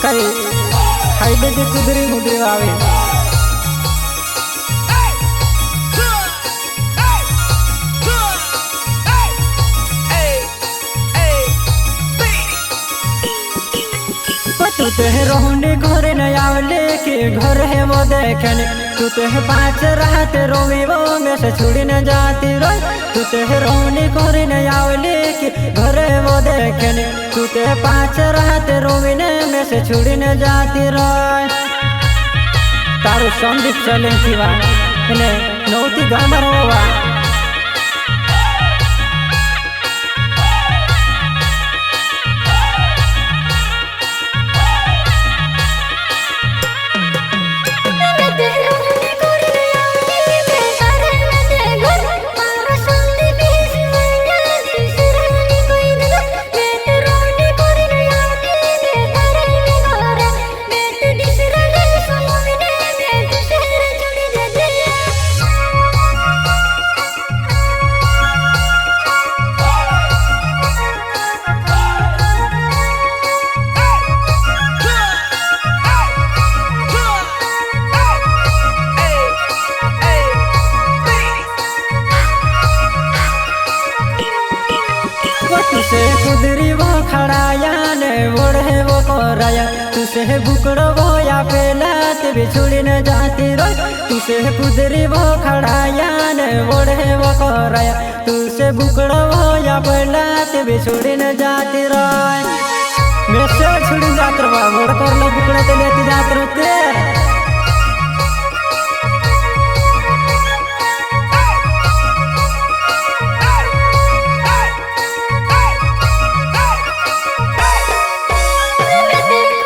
कई खाई दे कुदरी मुदरी आवे तू ते रोहने घर न आवले के घर है वो देखने तू ते 5 रात रोवी वो में से छुड़ी न जाती रोई तू ते रोहने घर न आवले के घर है वो देखने तू ते 5 रात रोवी ने में से छुड़ी न जाती रोई तारू संदीप चले थीवा ने नौती गामर होवा तुसे कुदरी वो खड़ाया ने ओढ़े वो कोराया तुसे बुकड़ो वो या पेलात बिछुड़ी न जाती रोई तुसे कुदरी वो खड़ाया ने ओढ़े वो कोराया तुसे बुकड़ो वो या पेलात बिछुड़ी न जाती रोई मैं से छुड़ी जात रहा मोड़ कर लो बुकड़ा ते लेती जात रोते